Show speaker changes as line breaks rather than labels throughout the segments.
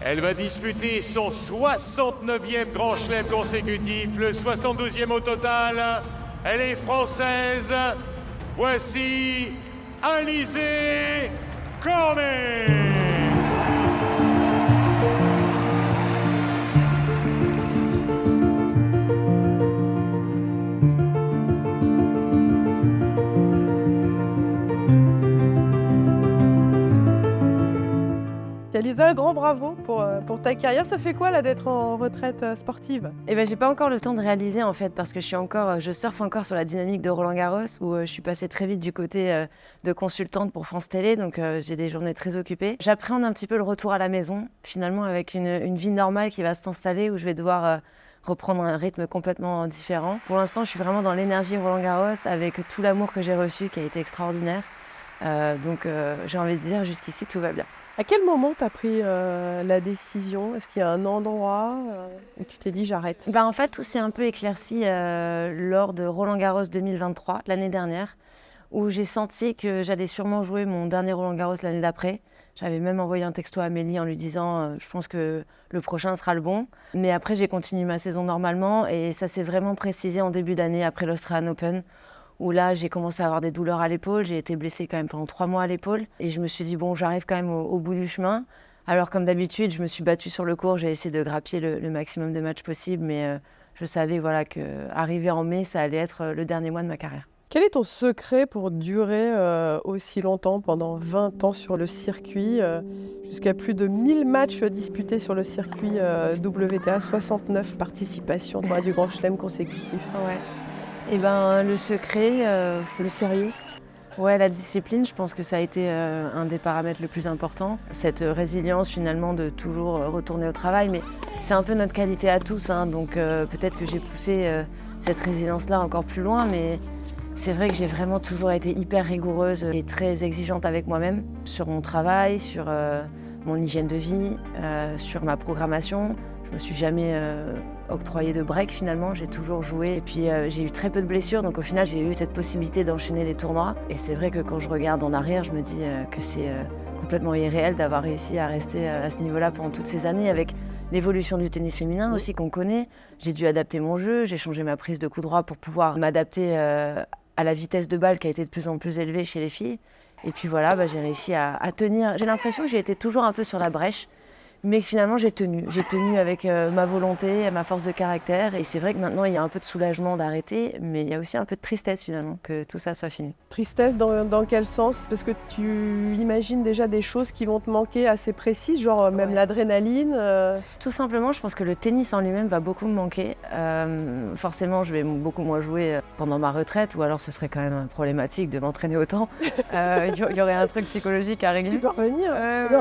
Elle va disputer son 69e Grand Chelem consécutif, le 72e au total. Elle est française. Voici Alizé Cornet.
Lisa, un grand bravo pour ta carrière. Ça fait quoi là d'être en retraite sportive?
Eh ben, j'ai pas encore le temps de réaliser en fait parce que je surfe encore sur la dynamique de Roland-Garros où je suis passée très vite du côté de consultante pour France Télé, donc j'ai des journées très occupées. J'appréhende un petit peu le retour à la maison, finalement avec une vie normale qui va s'installer où je vais devoir reprendre un rythme complètement différent. Pour l'instant, je suis vraiment dans l'énergie Roland-Garros avec tout l'amour que j'ai reçu qui a été extraordinaire. Donc j'ai envie de dire jusqu'ici tout va bien.
À quel moment tu as pris la décision? Est-ce qu'il y a un endroit où tu t'es dit j'arrête?
En fait, tout s'est un peu éclairci lors de Roland-Garros 2023, l'année dernière, où j'ai senti que j'allais sûrement jouer mon dernier Roland-Garros l'année d'après. J'avais même envoyé un texto à Amélie en lui disant je pense que le prochain sera le bon. Mais après, j'ai continué ma saison normalement et ça s'est vraiment précisé en début d'année après l'Australian Open, où là, j'ai commencé à avoir des douleurs à l'épaule. J'ai été blessée quand même pendant 3 mois à l'épaule. Et je me suis dit, bon, j'arrive quand même au bout du chemin. Alors, comme d'habitude, je me suis battue sur le court. J'ai essayé de grappiller le maximum de matchs possible. Mais je savais qu'arriver en mai, ça allait être le dernier mois de ma carrière.
Quel est ton secret pour durer aussi longtemps, pendant 20 ans sur le circuit, jusqu'à plus de 1000 matchs disputés sur le circuit WTA, 69 participations à du Grand Chelem consécutif?
Ouais. Le secret,
Le sérieux?
ouais, la discipline, je pense que ça a été un des paramètres les plus importants. Cette résilience finalement de toujours retourner au travail, mais c'est un peu notre qualité à tous, hein, donc peut-être que j'ai poussé cette résilience-là encore plus loin, mais c'est vrai que j'ai vraiment toujours été hyper rigoureuse et très exigeante avec moi-même sur mon travail, sur mon hygiène de vie, sur ma programmation. Je me suis jamais octroyé de break finalement, j'ai toujours joué. Et puis j'ai eu très peu de blessures, donc au final j'ai eu cette possibilité d'enchaîner les tournois. Et c'est vrai que quand je regarde en arrière, je me dis que c'est complètement irréel d'avoir réussi à rester à ce niveau-là pendant toutes ces années avec l'évolution du tennis féminin aussi qu'on connaît. J'ai dû adapter mon jeu, j'ai changé ma prise de coup droit pour pouvoir m'adapter à la vitesse de balle qui a été de plus en plus élevée chez les filles. Et puis voilà, j'ai réussi à tenir. J'ai l'impression que j'ai été toujours un peu sur la brèche. Mais finalement, j'ai tenu. J'ai tenu avec ma volonté, ma force de caractère. Et c'est vrai que maintenant, il y a un peu de soulagement d'arrêter, mais il y a aussi un peu de tristesse finalement que tout ça soit fini.
Tristesse dans quel sens? Parce que tu imagines déjà des choses qui vont te manquer assez précises, genre même
Ouais.
l'adrénaline.
Tout simplement, je pense que le tennis en lui-même va beaucoup me manquer. Forcément, je vais beaucoup moins jouer pendant ma retraite, ou alors ce serait quand même problématique de m'entraîner autant. Il y aurait un truc psychologique à régler.
Tu peux revenir?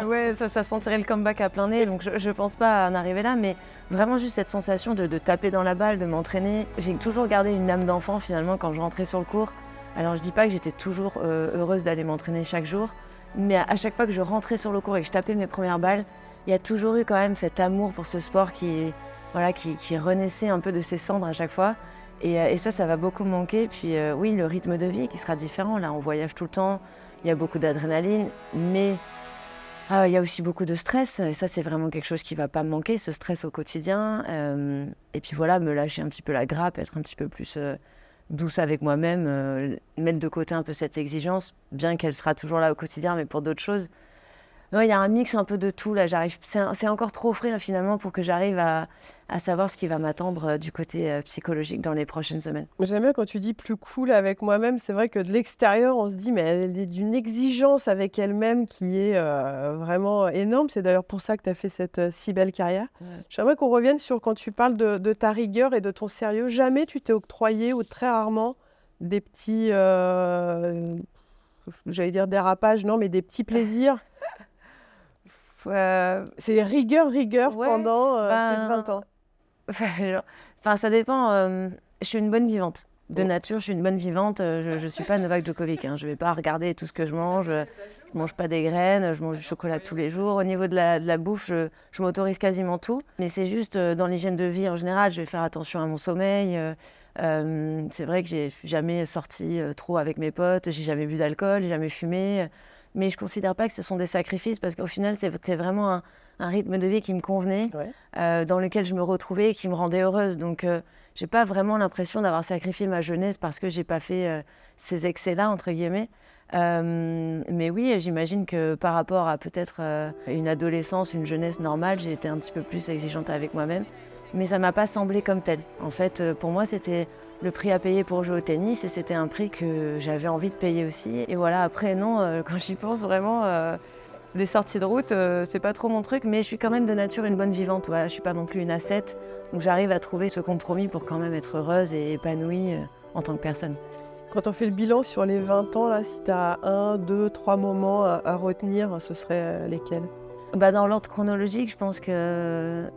Ouais, ça sentirait le comeback à plein nez, donc je pense pas en arriver là, mais vraiment juste cette sensation de taper dans la balle, de m'entraîner. J'ai toujours gardé une âme d'enfant finalement quand je rentrais sur le court. Alors je dis pas que j'étais toujours heureuse d'aller m'entraîner chaque jour, mais à chaque fois que je rentrais sur le court et que je tapais mes premières balles, il y a toujours eu quand même cet amour pour ce sport qui renaissait un peu de ses cendres à chaque fois. Et ça va beaucoup me manquer. Puis oui, le rythme de vie qui sera différent. Là, on voyage tout le temps, il y a beaucoup d'adrénaline, mais il y a aussi beaucoup de stress. Et ça, c'est vraiment quelque chose qui ne va pas me manquer, ce stress au quotidien. Et puis voilà, me lâcher un petit peu la grappe, être un petit peu plus douce avec moi-même, mettre de côté un peu cette exigence, bien qu'elle sera toujours là au quotidien, mais pour d'autres choses. Ouais, il y a un mix un peu de tout, là, c'est encore trop frais finalement pour que j'arrive à savoir ce qui va m'attendre du côté psychologique dans les prochaines semaines.
J'aime bien quand tu dis plus cool avec moi-même. C'est vrai que de l'extérieur, on se dit, mais elle est d'une exigence avec elle-même qui est vraiment énorme. C'est d'ailleurs pour ça que tu as fait cette si belle carrière.
Ouais.
J'aimerais qu'on revienne sur quand tu parles de ta rigueur et de ton sérieux. Jamais tu t'es octroyé, ou très rarement, des petits, j'allais dire dérapages, non, mais des petits plaisirs. C'est rigueur
Ouais,
pendant plus de 20 ans.
Enfin, ça dépend. Je suis une bonne vivante. De nature, je suis une bonne vivante. Je ne suis pas Novak Djokovic. Hein. Je ne vais pas regarder tout ce que je mange. Je ne mange pas des graines. Je mange du chocolat tous les jours. Au niveau de la bouffe, je m'autorise quasiment tout. Mais c'est juste dans l'hygiène de vie en général, je vais faire attention à mon sommeil. C'est vrai que je ne suis jamais sortie trop avec mes potes. J'ai jamais bu d'alcool, j'ai jamais fumé. mais je ne considère pas que ce sont des sacrifices parce qu'au final, c'était vraiment un rythme de vie qui me convenait, dans lequel je me retrouvais et qui me rendait heureuse. Donc, je n'ai pas vraiment l'impression d'avoir sacrifié ma jeunesse parce que je n'ai pas fait ces excès-là, entre guillemets. Mais oui, j'imagine que par rapport à peut-être une adolescence, une jeunesse normale, j'ai été un petit peu plus exigeante avec moi-même. Mais ça ne m'a pas semblé comme tel. En fait, pour moi, c'était le prix à payer pour jouer au tennis et c'était un prix que j'avais envie de payer aussi. Et voilà, après, non, quand j'y pense vraiment, les sorties de route, c'est pas trop mon truc, mais je suis quand même de nature une bonne vivante. Voilà, je suis pas non plus une ascète, donc j'arrive à trouver ce compromis pour quand même être heureuse et épanouie en tant que personne.
Quand on fait le bilan sur les 20 ans, là, si tu as 1, 2, 3 moments à retenir, ce seraient lesquels?
Dans l'ordre chronologique, je pense que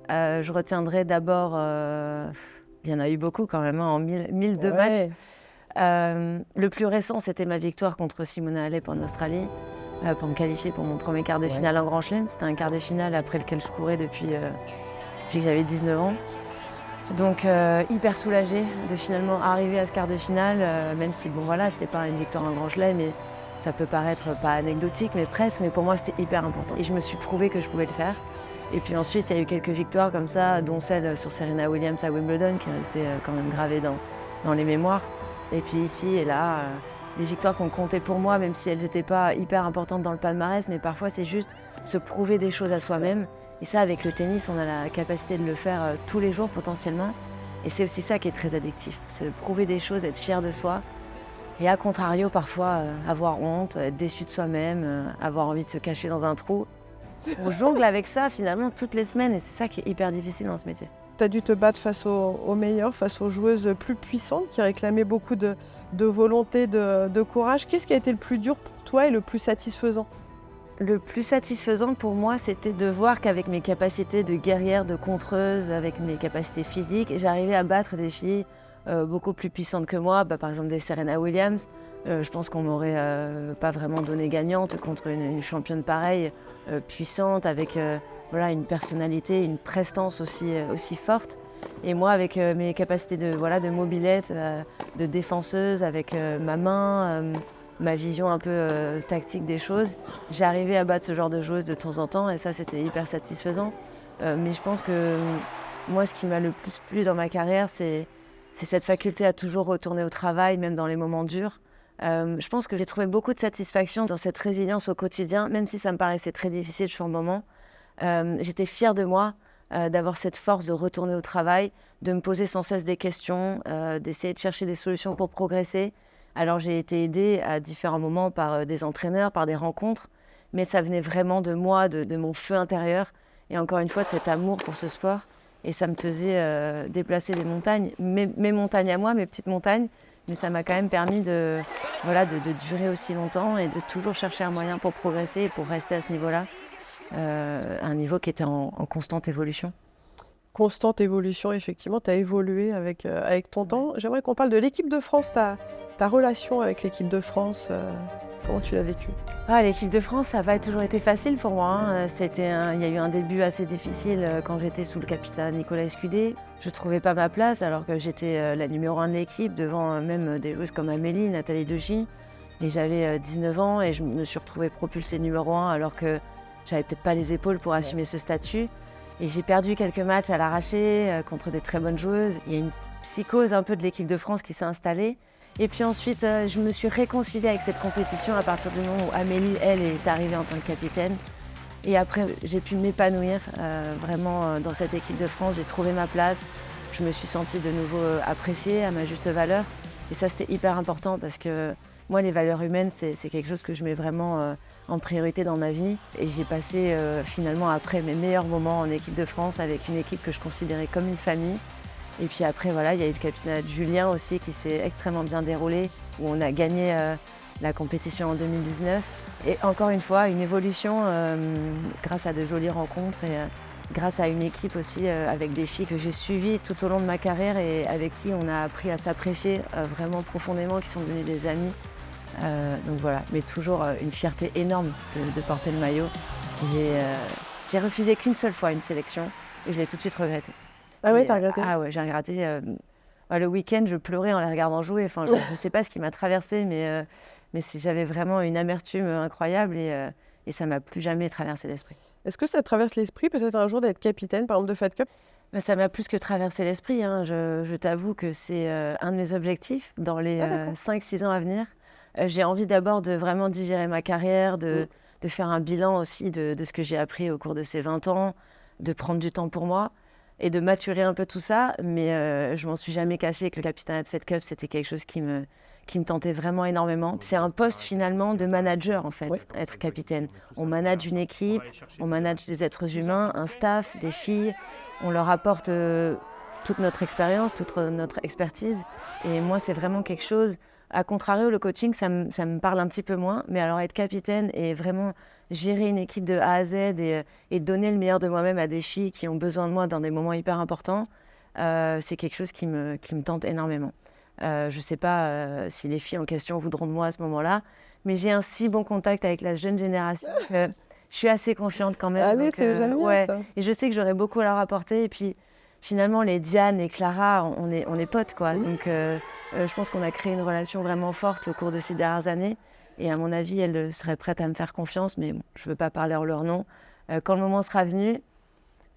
je retiendrai d'abord, il y en a eu beaucoup quand même, en 1002 matchs. Le plus récent, c'était ma victoire contre Simona Halep en Australie, pour me qualifier pour mon premier quart de finale en Grand Chelem. C'était un quart de finale après lequel je courais depuis que j'avais 19 ans. Donc hyper soulagée de finalement arriver à ce quart de finale, même si bon voilà, c'était pas une victoire en Grand Chelem, mais ça peut paraître pas anecdotique, mais presque. Mais pour moi, c'était hyper important. Et je me suis prouvé que je pouvais le faire. Et puis ensuite, il y a eu quelques victoires comme ça, dont celle sur Serena Williams à Wimbledon, qui est restée quand même gravée dans les mémoires. Et puis ici et là, des victoires qu'on comptait pour moi, même si elles n'étaient pas hyper importantes dans le palmarès, mais parfois c'est juste se prouver des choses à soi-même. Et ça, avec le tennis, on a la capacité de le faire tous les jours potentiellement. Et c'est aussi ça qui est très addictif, se prouver des choses, être fier de soi. Et à contrario, parfois, avoir honte, être déçu de soi-même, avoir envie de se cacher dans un trou. On jongle avec ça finalement toutes les semaines et c'est ça qui est hyper difficile dans ce métier.
Tu as dû te battre face aux meilleures, face aux joueuses plus puissantes qui réclamaient beaucoup de volonté, de courage. Qu'est-ce qui a été le plus dur pour toi et le plus satisfaisant?
Le plus satisfaisant pour moi, c'était de voir qu'avec mes capacités de guerrière, de contreuse, avec mes capacités physiques, j'arrivais à battre des filles beaucoup plus puissantes que moi, par exemple des Serena Williams. Je pense qu'on m'aurait pas vraiment donné gagnante contre une championne pareille, puissante, avec une personnalité, une prestance aussi forte. Et moi, avec mes capacités de mobilette, de défenseuse, avec ma main, ma vision un peu tactique des choses, j'arrivais à battre ce genre de joueuse de temps en temps et ça, c'était hyper satisfaisant. Mais je pense que moi, ce qui m'a le plus plu dans ma carrière, c'est cette faculté à toujours retourner au travail, même dans les moments durs. Je pense que j'ai trouvé beaucoup de satisfaction dans cette résilience au quotidien, même si ça me paraissait très difficile sur le moment. J'étais fière de moi, d'avoir cette force de retourner au travail, de me poser sans cesse des questions, d'essayer de chercher des solutions pour progresser. Alors j'ai été aidée à différents moments par des entraîneurs, par des rencontres, mais ça venait vraiment de moi, de mon feu intérieur, et encore une fois de cet amour pour ce sport. Et ça me faisait déplacer des montagnes, mes montagnes à moi, mes petites montagnes, mais ça m'a quand même permis de durer aussi longtemps et de toujours chercher un moyen pour progresser et pour rester à ce niveau-là, un niveau qui était en constante évolution.
Constante évolution, effectivement, tu as évolué avec ton temps. J'aimerais qu'on parle de l'équipe de France, ta relation avec l'équipe de France, comment tu l'as vécue?
L'équipe de France, ça n'a pas toujours été facile pour moi. Il y a eu un début assez difficile quand j'étais sous le capitaine Nicolas Escudé. Je ne trouvais pas ma place alors que j'étais la numéro 1 de l'équipe, devant même des joueuses comme Amélie, Nathalie Degy. Et j'avais 19 ans et je me suis retrouvée propulsée numéro 1 alors que j'avais peut-être pas les épaules pour assumer ce statut. Et j'ai perdu quelques matchs à l'arraché contre des très bonnes joueuses. Il y a une psychose un peu de l'équipe de France qui s'est installée. Et puis ensuite, je me suis réconciliée avec cette compétition à partir du moment où Amélie, elle, est arrivée en tant que capitaine. Et après, j'ai pu m'épanouir vraiment dans cette équipe de France. J'ai trouvé ma place. Je me suis sentie de nouveau appréciée à ma juste valeur. Et ça, c'était hyper important parce que moi, les valeurs humaines, c'est quelque chose que je mets vraiment en priorité dans ma vie. Et j'ai passé finalement après mes meilleurs moments en équipe de France avec une équipe que je considérais comme une famille. Et puis après, voilà, il y a eu le capitaine Julien aussi qui s'est extrêmement bien déroulé, où on a gagné la compétition en 2019. Et encore une fois, une évolution grâce à de jolies rencontres et grâce à une équipe aussi avec des filles que j'ai suivies tout au long de ma carrière et avec qui on a appris à s'apprécier vraiment profondément, qui sont devenues des amies. Donc voilà, mais toujours une fierté énorme de porter le maillot. J'ai refusé qu'une seule fois une sélection et je l'ai tout de suite regretté.
Ah ouais, t'as regretté?
Ah ouais, j'ai regretté. Le week-end, je pleurais en les regardant jouer. Enfin, je ne sais pas ce qui m'a traversée, mais mais j'avais vraiment une amertume incroyable et ça m'a plus jamais traversé l'esprit.
Est-ce que ça te traverse l'esprit peut-être un jour d'être capitaine, par exemple, de Fed Cup?
Ben, ça m'a plus que traversé l'esprit, hein. Je t'avoue que c'est un de mes objectifs dans les 5-6 ans à venir. J'ai envie d'abord de vraiment digérer ma carrière, de faire un bilan aussi de ce que j'ai appris au cours de ces 20 ans, de prendre du temps pour moi et de maturer un peu tout ça. Mais je m'en suis jamais cachée que le capitaine de Fed Cup, c'était quelque chose qui me tentait vraiment énormément. C'est un poste finalement de manager en fait, être capitaine. On manage une équipe, on manage des êtres humains, un staff, des filles. On leur apporte toute notre expérience, toute notre expertise. Et moi, c'est vraiment quelque chose... À contrario, le coaching, ça me parle un petit peu moins. Mais alors être capitaine et vraiment gérer une équipe de A à Z et donner le meilleur de moi-même à des filles qui ont besoin de moi dans des moments hyper importants, c'est quelque chose qui me tente énormément. Je ne sais pas si les filles en question voudront de moi à ce moment-là, mais j'ai un si bon contact avec la jeune génération que je suis assez confiante quand même.
Allez, c'est jamais bien, ça.
Et je sais que j'aurai beaucoup à leur apporter. Et puis, finalement, les Diane et Clara, on est potes, quoi. Donc, je pense qu'on a créé une relation vraiment forte au cours de ces dernières années. Et à mon avis, elles seraient prêtes à me faire confiance, mais bon, je ne veux pas parler en leur nom. Quand le moment sera venu,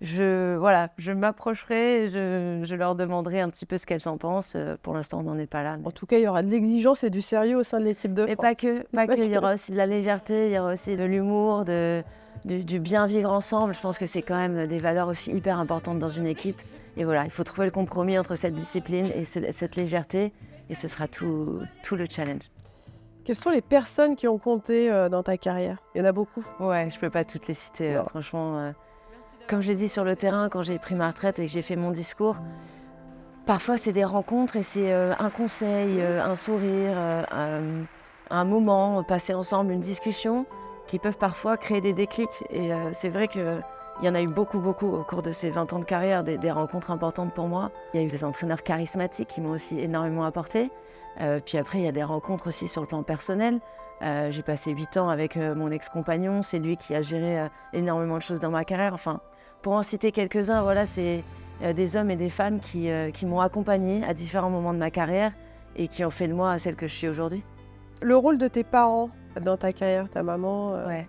je m'approcherai, je leur demanderai un petit peu ce qu'elles en pensent. Pour l'instant, on n'en est pas là. Mais...
En tout cas, il y aura de l'exigence et du sérieux au sein de l'équipe de France.
Et pas que. Il y aura aussi de la légèreté, il y aura aussi de l'humour, du bien vivre ensemble. Je pense que c'est quand même des valeurs aussi hyper importantes dans une équipe. Et voilà, il faut trouver le compromis entre cette discipline et cette légèreté. Et ce sera tout le challenge.
Quelles sont les personnes qui ont compté dans ta carrière? Il y en a beaucoup.
Ouais, je ne peux pas toutes les citer, franchement. Comme je l'ai dit sur le terrain, quand j'ai pris ma retraite et que j'ai fait mon discours, parfois c'est des rencontres et c'est un conseil, un sourire, un moment passé ensemble, une discussion qui peuvent parfois créer des déclics. Et c'est vrai qu'il y en a eu beaucoup au cours de ces 20 ans de carrière, des rencontres importantes pour moi. Il y a eu des entraîneurs charismatiques qui m'ont aussi énormément apporté. Puis après, il y a des rencontres aussi sur le plan personnel. J'ai passé 8 ans avec mon ex-compagnon. C'est lui qui a géré énormément de choses dans ma carrière. Enfin, pour en citer quelques-uns, voilà, c'est des hommes et des femmes qui m'ont accompagnée à différents moments de ma carrière et qui ont fait de moi celle que je suis aujourd'hui.
Le rôle de tes parents dans ta carrière, ta maman
Ouais.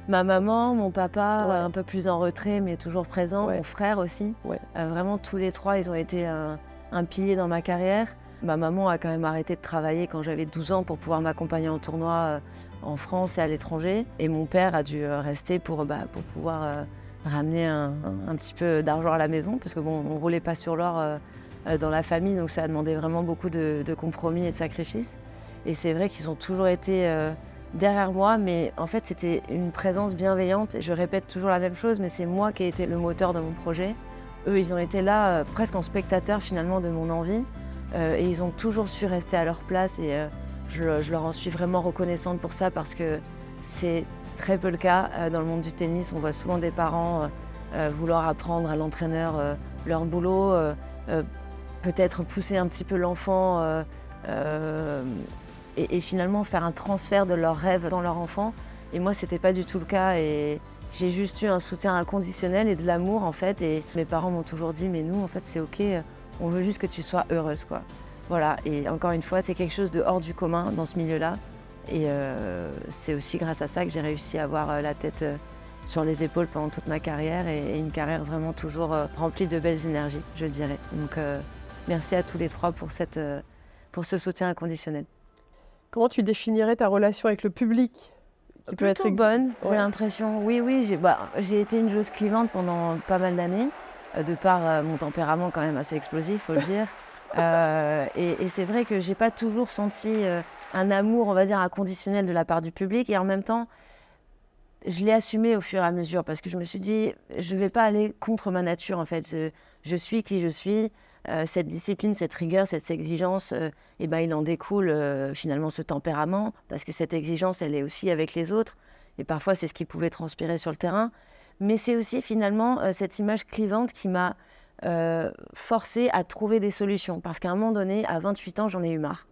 Ma maman, mon papa, un peu plus en retrait, mais toujours présent. Mon frère aussi. Vraiment, tous les trois, ils ont été un pilier dans ma carrière. Ma maman a quand même arrêté de travailler quand j'avais 12 ans pour pouvoir m'accompagner en tournoi en France et à l'étranger. Et mon père a dû rester pour pouvoir ramener un petit peu d'argent à la maison, parce que bon, on ne roulait pas sur l'or dans la famille, donc ça a demandé vraiment beaucoup de compromis et de sacrifices. Et c'est vrai qu'ils ont toujours été derrière moi, mais en fait c'était une présence bienveillante. Et je répète toujours la même chose, mais c'est moi qui ai été le moteur de mon projet. Eux, ils ont été là presque en spectateur finalement de mon envie. Et ils ont toujours su rester à leur place et je leur en suis vraiment reconnaissante pour ça, parce que c'est très peu le cas dans le monde du tennis. On voit souvent des parents vouloir apprendre à l'entraîneur leur boulot, peut-être pousser un petit peu l'enfant et finalement faire un transfert de leurs rêves dans leur enfant. Et moi, c'était pas du tout le cas et j'ai juste eu un soutien inconditionnel et de l'amour en fait. Et mes parents m'ont toujours dit, mais nous en fait c'est ok, on veut juste que tu sois heureuse, quoi. Voilà, et encore une fois, c'est quelque chose de hors du commun dans ce milieu-là. Et c'est aussi grâce à ça que j'ai réussi à avoir la tête sur les épaules pendant toute ma carrière et une carrière vraiment toujours remplie de belles énergies, je dirais. Donc merci à tous les trois pour ce soutien inconditionnel.
Comment tu définirais ta relation avec le public qui peut
Plutôt
être
bonne, j'ai l'impression. Oui, j'ai été une joueuse clivante pendant pas mal d'années. De par mon tempérament quand même assez explosif, faut le dire. Et c'est vrai que j'ai pas toujours senti un amour, on va dire, inconditionnel de la part du public. Et en même temps, je l'ai assumé au fur et à mesure, parce que je me suis dit, je vais pas aller contre ma nature en fait. Je suis qui je suis. Cette discipline, cette rigueur, cette exigence, il en découle finalement ce tempérament, parce que cette exigence, elle est aussi avec les autres. Et parfois, c'est ce qui pouvait transpirer sur le terrain. Mais c'est aussi finalement cette image clivante qui m'a forcée à trouver des solutions. Parce qu'à un moment donné, à 28 ans, j'en ai eu marre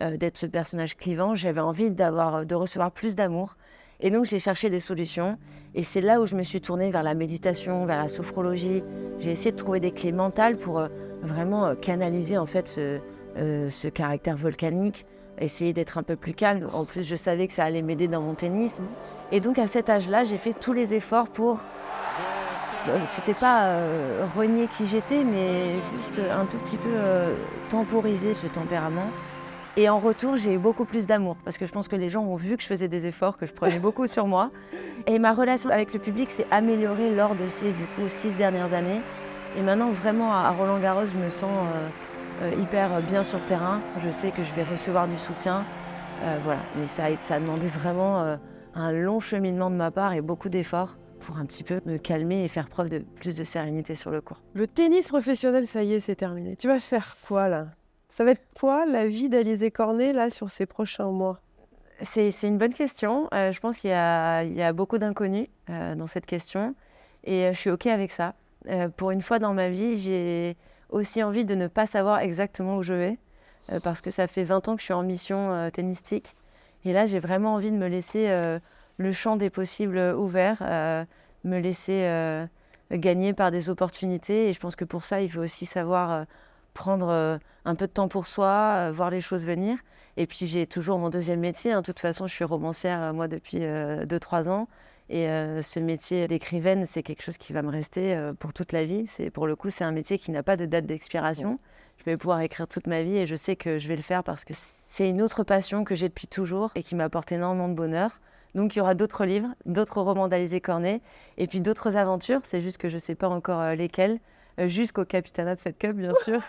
d'être ce personnage clivant. J'avais envie de recevoir plus d'amour. Et donc, j'ai cherché des solutions. Et c'est là où je me suis tournée vers la méditation, vers la sophrologie. J'ai essayé de trouver des clés mentales pour vraiment canaliser en fait ce caractère volcanique, essayer d'être un peu plus calme. En plus, je savais que ça allait m'aider dans mon tennis. Et donc, à cet âge-là, j'ai fait tous les efforts pour... C'était pas renier qui j'étais, mais juste un tout petit peu temporiser ce tempérament. Et en retour, j'ai eu beaucoup plus d'amour, parce que je pense que les gens ont vu que je faisais des efforts, que je prenais beaucoup sur moi. Et ma relation avec le public s'est améliorée lors de ces 6 dernières années. Et maintenant, vraiment, à Roland-Garros, je me sens hyper bien sur le terrain. Je sais que je vais recevoir du soutien. Voilà. Mais ça a demandé vraiment un long cheminement de ma part et beaucoup d'efforts pour un petit peu me calmer et faire preuve de plus de sérénité sur le court.
Le tennis professionnel, ça y est, c'est terminé. Tu vas faire quoi là? Ça va être quoi la vie d'Alizé Cornet là sur ces prochains mois?
C'est une bonne question. Je pense qu'il y a beaucoup d'inconnus dans cette question et je suis OK avec ça. Pour une fois dans ma vie, j'ai aussi envie de ne pas savoir exactement où je vais parce que ça fait 20 ans que je suis en mission tennistique. Et là, j'ai vraiment envie de me laisser le champ des possibles ouvert, me laisser gagner par des opportunités. Et je pense que pour ça, il faut aussi savoir prendre un peu de temps pour soi, voir les choses venir. Et puis, j'ai toujours mon deuxième métier. De toute façon, je suis romancière, moi, depuis 2-3 ans. Et ce métier d'écrivaine, c'est quelque chose qui va me rester pour toute la vie. Pour le coup, c'est un métier qui n'a pas de date d'expiration. Je vais pouvoir écrire toute ma vie et je sais que je vais le faire parce que c'est une autre passion que j'ai depuis toujours et qui m'apporte énormément de bonheur. Donc, il y aura d'autres livres, d'autres romans d'Alizé Cornet et puis d'autres aventures. C'est juste que je ne sais pas encore lesquelles. Jusqu'au Capitanat de Fed Cup, bien sûr.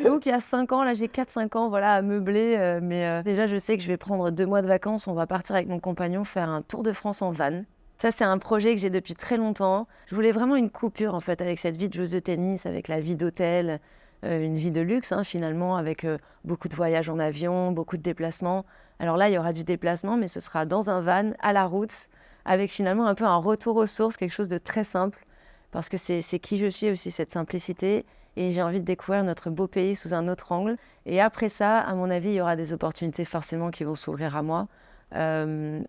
Donc, il y a 5 ans, là, j'ai 4-5 ans voilà, à meubler. Mais déjà, je sais que je vais prendre 2 mois de vacances. On va partir avec mon compagnon faire un tour de France en van. Ça, c'est un projet que j'ai depuis très longtemps. Je voulais vraiment une coupure, en fait, avec cette vie de joueuse de tennis, avec la vie d'hôtel, une vie de luxe, finalement, avec beaucoup de voyages en avion, beaucoup de déplacements. Alors là, il y aura du déplacement, mais ce sera dans un van, à la route, avec finalement un peu un retour aux sources, quelque chose de très simple. Parce que c'est qui je suis aussi, cette simplicité. Et j'ai envie de découvrir notre beau pays sous un autre angle. Et après ça, à mon avis, il y aura des opportunités forcément qui vont s'ouvrir à moi.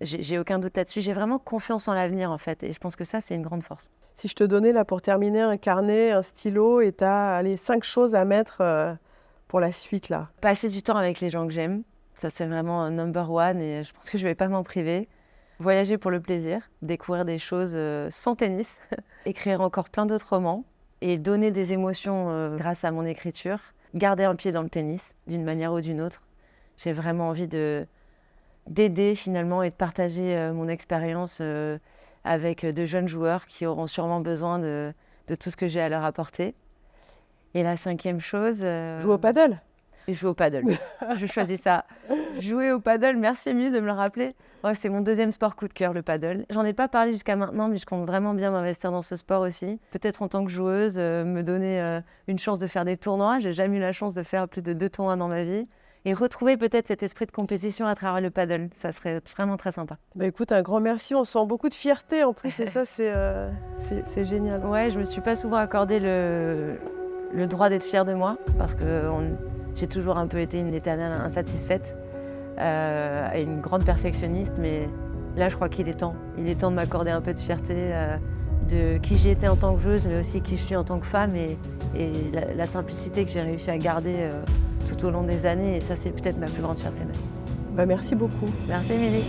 J'ai aucun doute là-dessus. J'ai vraiment confiance en l'avenir, en fait. Et je pense que ça, c'est une grande force.
Si je te donnais, là, pour terminer, un carnet, un stylo, et tu as 5 choses à mettre pour la suite, là.
Passer du temps avec les gens que j'aime. Ça, c'est vraiment number one. Et je pense que je ne vais pas m'en priver. Voyager pour le plaisir, découvrir des choses sans tennis, écrire encore plein d'autres romans et donner des émotions grâce à mon écriture, garder un pied dans le tennis d'une manière ou d'une autre. J'ai vraiment envie d'aider finalement et de partager mon expérience avec de jeunes joueurs qui auront sûrement besoin de tout ce que j'ai à leur apporter. Et la 5e chose...
Jouer au paddle?
Jouer au paddle. Je choisis ça. Jouer au paddle, merci Émilie de me le rappeler. Ouais, c'est mon 2e sport coup de cœur, le paddle. J'en ai pas parlé jusqu'à maintenant, mais je compte vraiment bien m'investir dans ce sport aussi. Peut-être en tant que joueuse, me donner une chance de faire des tournois. J'ai jamais eu la chance de faire plus de 2 tournois dans ma vie. Et retrouver peut-être cet esprit de compétition à travers le paddle. Ça serait vraiment très sympa.
Bah écoute, un grand merci. On sent beaucoup de fierté en plus. Et ça, c'est génial.
Ouais, je me suis pas souvent accordé le droit d'être fière de moi. Parce que j'ai toujours un peu été une éternelle insatisfaite. Et une grande perfectionniste, mais là je crois qu'il est temps. Il est temps de m'accorder un peu de fierté de qui j'ai été en tant que joueuse, mais aussi qui je suis en tant que femme et la simplicité que j'ai réussi à garder tout au long des années. Et ça, c'est peut-être ma plus grande fierté même.
Bah merci beaucoup.
Merci Émilie.